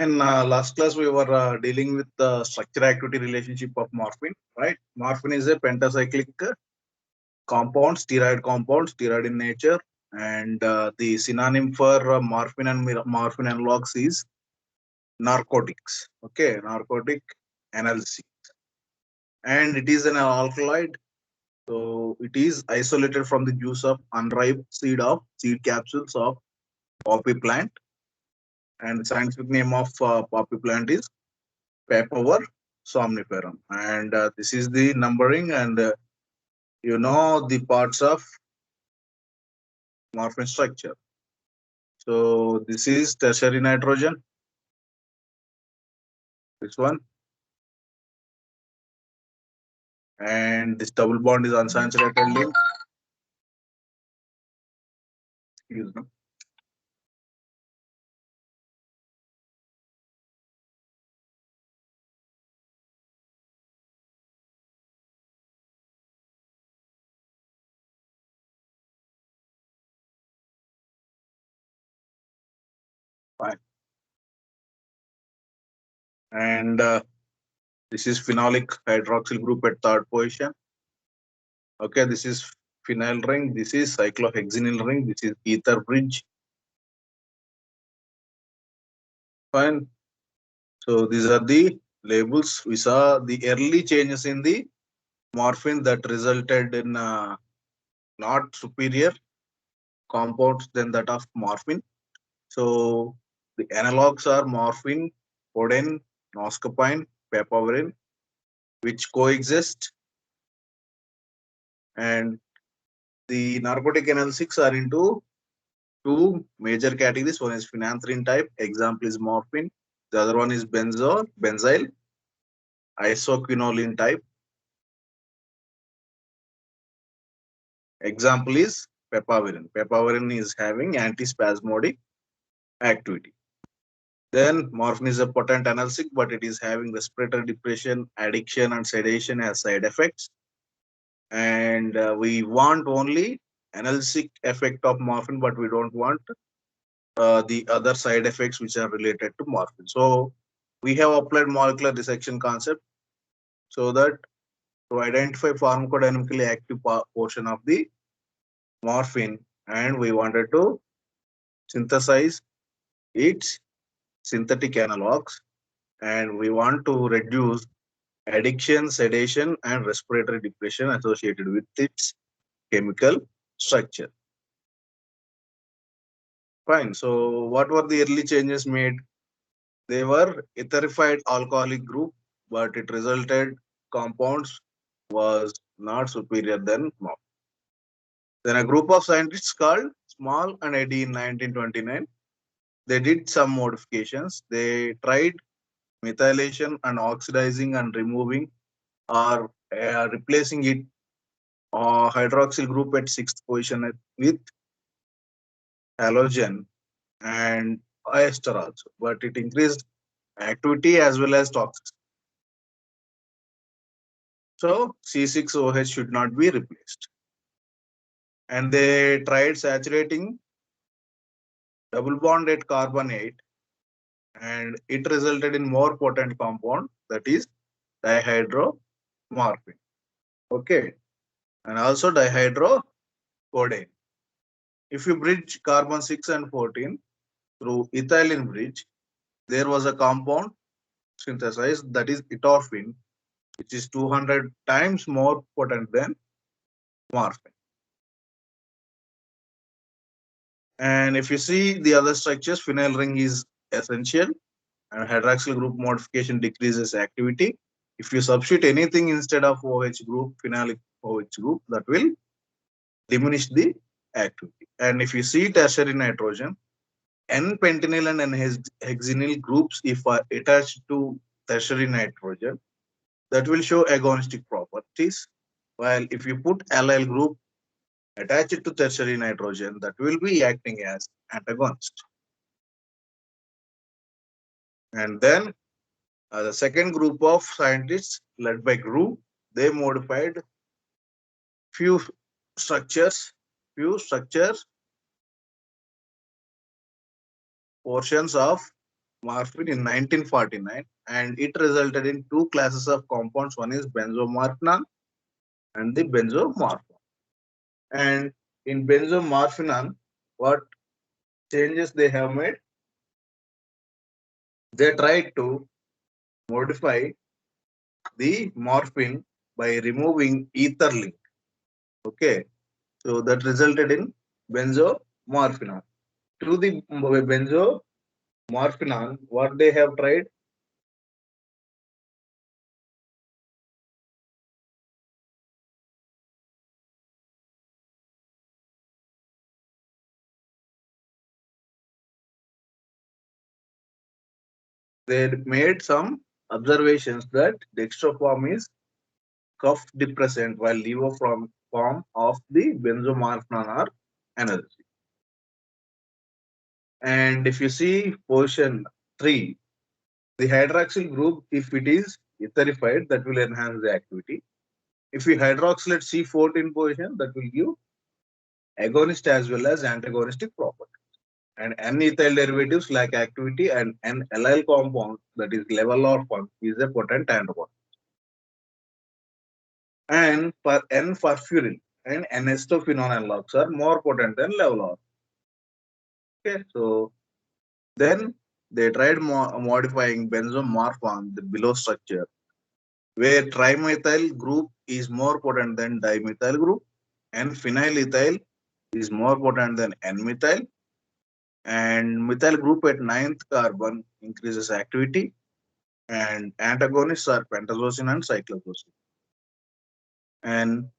In last class, we were dealing with the structure activity relationship of morphine, right? Morphine is a pentacyclic steroid in nature, and the synonym for morphine and morphine analogs is narcotics. Okay, narcotic analgesic, and it is an alkaloid. So it is isolated from the juice of unripe seed capsules of poppy plant, and the scientific name of poppy plant is Papaver somniferum, and this is the numbering, and you know the parts of morphine structure. So this is tertiary nitrogen, this one, and this double bond is unsaturated link. Excuse me. Fine. And this is phenolic hydroxyl group at third position. Okay, this is phenyl ring. This is cyclohexenyl ring. This is ether bridge. Fine. So these are the labels. We saw the early changes in the morphine that resulted in not superior compounds than that of morphine. So the analogs are morphine, codeine, noscapine, papaverine, which coexist, and the narcotic analgesics are into two major categories. One is phenanthrene type, example is morphine. The other one is benzyl isoquinoline type, example is papaverine. Papaverine is having antispasmodic activity. Then morphine is a potent analgesic, but it is having respiratory depression, addiction, and sedation as side effects. And we want only analgesic effect of morphine, but we don't want the other side effects which are related to morphine. So we have applied molecular dissection concept so that to identify pharmacodynamically active portion of the morphine, and we wanted to synthesize its synthetic analogs, and we want to reduce addiction, sedation, and respiratory depression associated with its chemical structure. Fine. So what were the early changes made? They were etherified alcoholic group, but it resulted compounds was not superior than morphine. Then a group of scientists called Small and Eddy in 1929, they did some modifications. They tried methylation and oxidizing and removing or replacing it hydroxyl group at sixth position with halogen and ester also, but it increased activity as well as toxicity. So C6OH should not be replaced. And they tried saturating double bond at carbon 8, and it resulted in more potent compound, that is dihydromorphine. Okay, and also dihydrocodeine. If you bridge carbon 6 and 14 through ethylene bridge, there was a compound synthesized, that is etophine, which is 200 times more potent than morphine. And if you see the other structures, phenyl ring is essential, and hydroxyl group modification decreases activity. If you substitute anything instead of OH group, phenolic OH group, that will diminish the activity. And if you see tertiary nitrogen, N-pentenyl and N-hexenyl groups, if are attached to tertiary nitrogen, that will show agonistic properties. While if you put allyl group, attach it to tertiary nitrogen, that will be acting as antagonist. And then the second group of scientists led by Grew, they modified few structures, portions of morphine in 1949, and it resulted in two classes of compounds. One is benzomorphinon and the benzomorphin. And in benzomorphinon, what changes they have made? They tried to modify the morphine by removing ether link. Okay, so that resulted in benzomorphinon. To the benzomorphinon, what they have tried? They made some observations that dextroform is cough depressant while levoform of the benzomorphinon are analgesic. And if you see position 3, the hydroxyl group, if it is etherified, that will enhance the activity. If we hydroxylate C14 position, that will give agonist as well as antagonistic property. And N-ethyl derivatives lack activity, and N-allyl compound, that is levolorphan, is a potent antagonist. And for N-furfuryl and N-acetophenone analogs are more potent than levolorphan. Okay, so then they tried modifying benzomorphan, the below structure, where trimethyl group is more potent than dimethyl group, and phenylethyl is more potent than N-methyl, and methyl group at ninth carbon increases activity, and antagonists are pentazocine and cyclozocine. And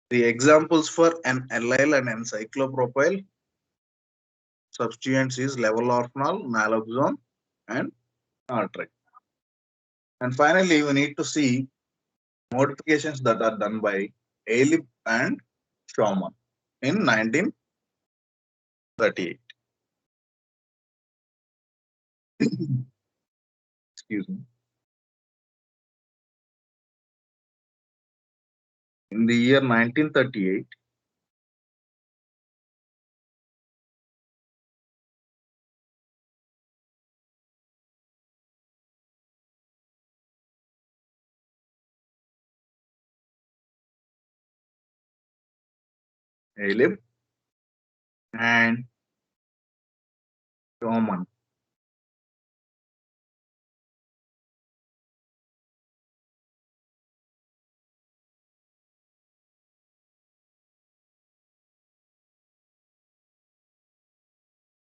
the examples for an allyl and an cyclopropyl substituents is levolorphanol, naloxone, and tartrate. And finally, we need to see modifications that are done by Ailib and Schaumann in 1938. Excuse me. In the year 1938, Ailib and Schaumann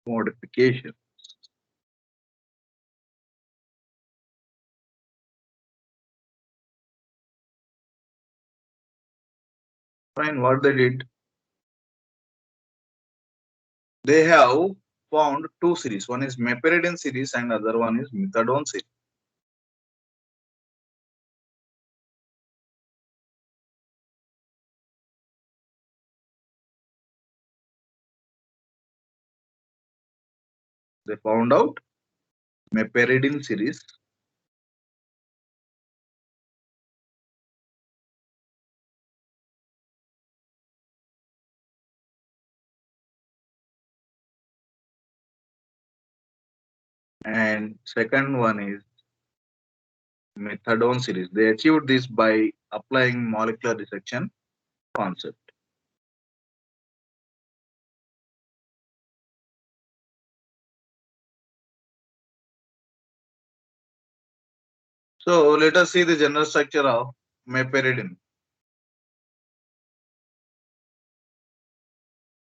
modification. Fine, what they did, they have found two series. One is meperidine series and other one is methadone series. They found out meperidine series and second one is methadone series. They achieved this by applying molecular dissection concept. So let us see the general structure of meperidine.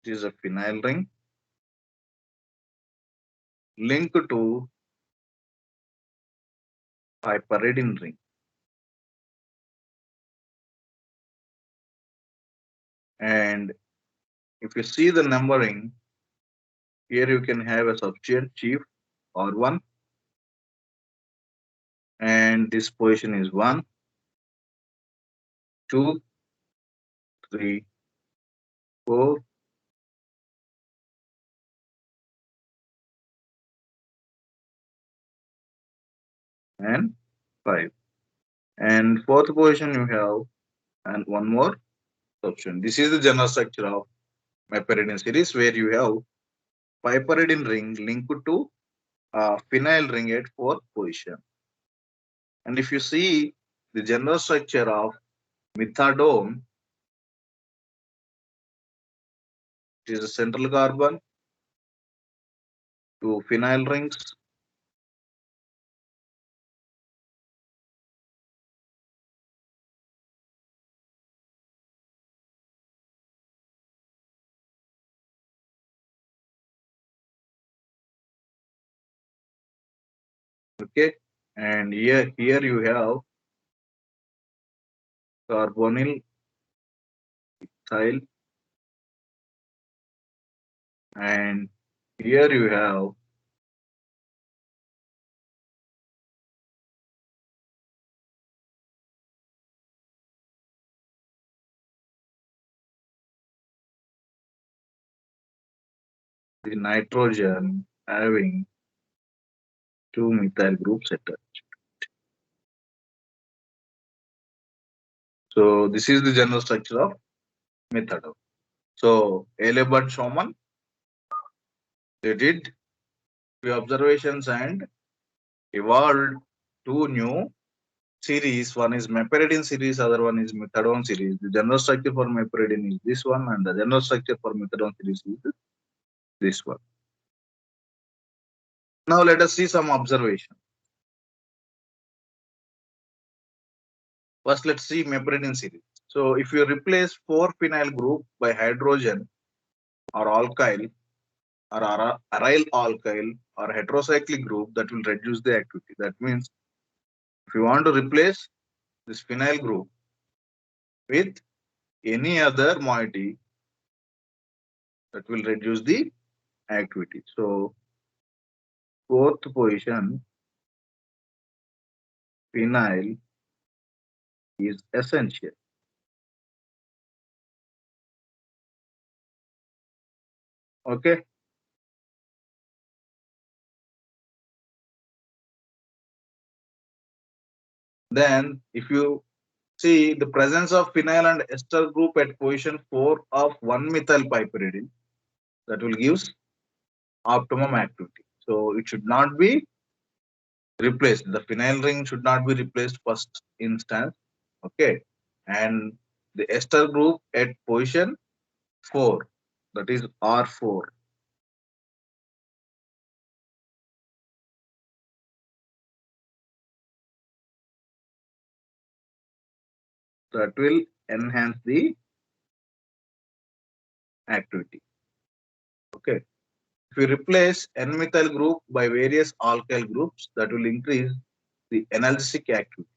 It is a phenyl ring linked to piperidine ring. And if you see the numbering, here you can have a substituent chief or one, and this position is 1, 2, 3, 4, and 5. And fourth position you have and one more substituent. This is the general structure of meperidine series where you have piperidine ring linked to phenyl ring at 4th position. And if you see the general structure of methadone, it is a central carbon, 2 phenyl rings, okay, and here you have carbonyl ethyl, and here you have the nitrogen having 2 methyl groups attached. So this is the general structure of methadone. So Ehlers Schwarman, they did few observations and evolved 2 new series. One is meperidine series, other one is methadone series. The general structure for meperidine is this one, and the general structure for methadone series is this one. Now let us see some observation. First, let's see meperidine series. So if you replace 4-phenyl group by hydrogen or alkyl or aryl alkyl or heterocyclic group, that will reduce the activity. That means if you want to replace this phenyl group with any other moiety, that will reduce the activity. So 4th position, phenyl is essential. Okay. Then if you see the presence of phenyl and ester group at position 4 of 1-methyl piperidine, that will give optimum activity. So it should not be replaced. The phenyl ring should not be replaced first instance. Okay. And the ester group at position 4, that is R4. That will enhance the activity. Okay. If you replace N-methyl group by various alkyl groups, that will increase the analgesic activity.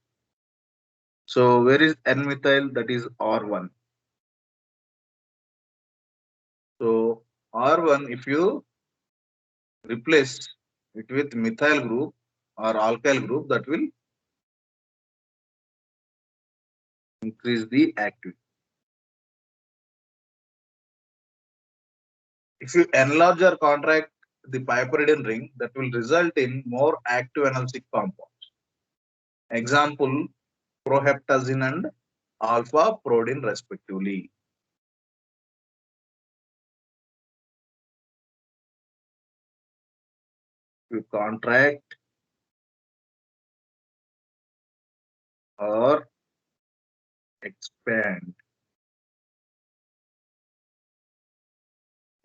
So where is N-methyl? That is R1. So R1, if you replace it with methyl group or alkyl group, that will increase the activity. If you enlarge or contract the piperidine ring, that will result in more active analgesic compounds. Example, proheptazine and alpha prodine respectively. You contract or expand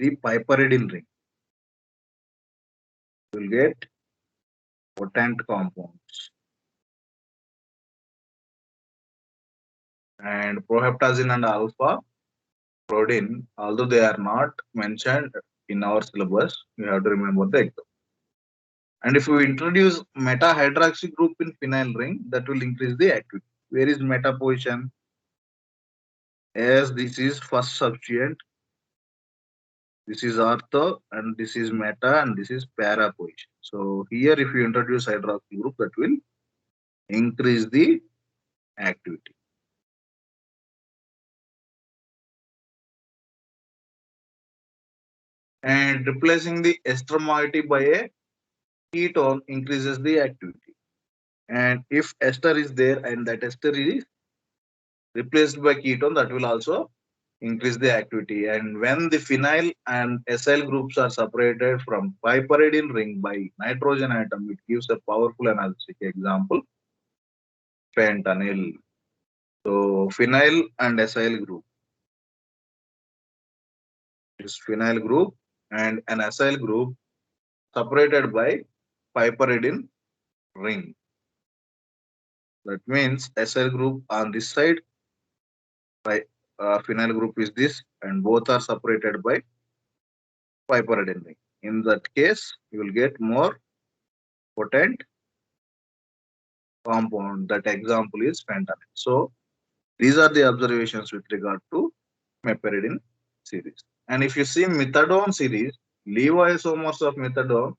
the piperidine ring, you will get potent compounds. And proheptazine and alpha prodine, although they are not mentioned in our syllabus, you have to remember the example. And if we introduce meta hydroxy group in phenyl ring, that will increase the activity. Where is meta position? As this is first substituent, this is ortho, and this is meta, and this is para position. So here, if you introduce hydroxy group, that will increase the activity. And replacing the ester moiety by a ketone increases the activity. And if ester is there and that ester is replaced by ketone, that will also increase the activity. And when the phenyl and acyl groups are separated from piperidine ring by nitrogen atom, it gives a powerful analgesic. Example, fentanyl. So phenyl and acyl group is phenyl group and an acyl group separated by piperidine ring. That means acyl group on this side, phenyl group is this, and both are separated by piperidine ring. In that case, you will get more potent compound. That example is fentanyl. So these are the observations with regard to meperidine series. And if you see methadone series, levoisomers of methadone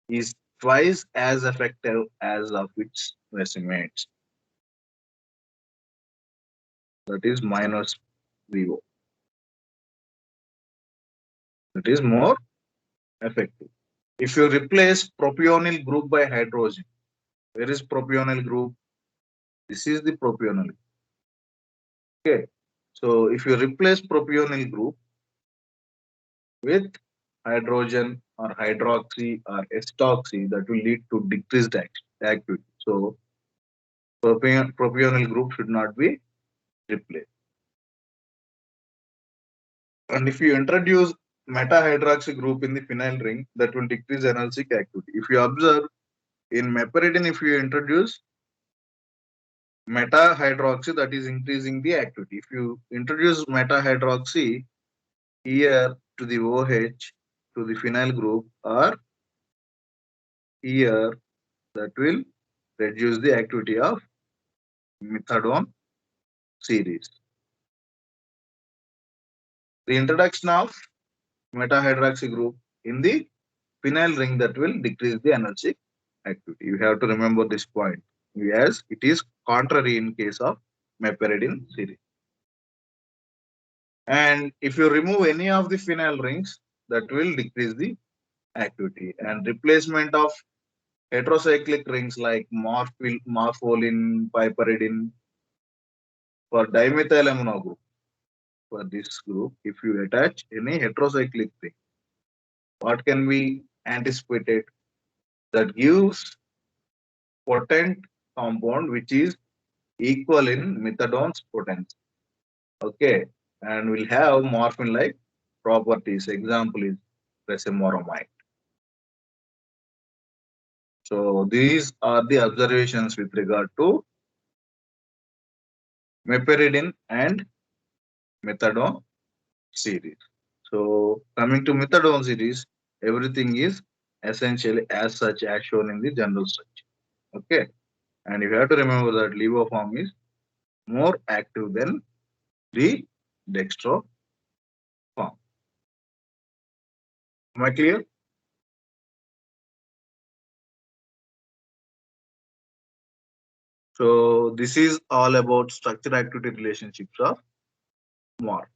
is twice as effective as of its racemates. That is minus levo. That is more effective. If you replace propionyl group by hydrogen, where is propionyl group? This is the propionyl. Okay. So if you replace propionyl group with hydrogen or hydroxy or estoxy, that will lead to decreased activity. So propionyl group should not be replaced. And if you introduce meta-hydroxy group in the phenyl ring, that will decrease analgesic activity. If you observe in meperidine, if you introduce meta-hydroxy, that is increasing the activity. If you introduce meta-hydroxy here to the OH, to the phenyl group, or here, that will reduce the activity of methadone series. The introduction of meta-hydroxy group in the phenyl ring, that will decrease the analgesic activity. You have to remember this point, as it is contrary in case of meperidine series. And if you remove any of the phenyl rings, that will decrease the activity. And replacement of heterocyclic rings like morpholin, piperidine for dimethylamino group. For this group, if you attach any heterocyclic ring, what can be anticipated? That gives potent compound which is equal in methadone's potency. Okay, and will have morphine-like properties. Example is resamoramide. So these are the observations with regard to meperidine and methadone series. So coming to methadone series, everything is essentially as such as shown in the general structure. Okay, and you have to remember that levo form is more active than the dextro form. Am I clear? So this is all about structure activity relationships of MOR.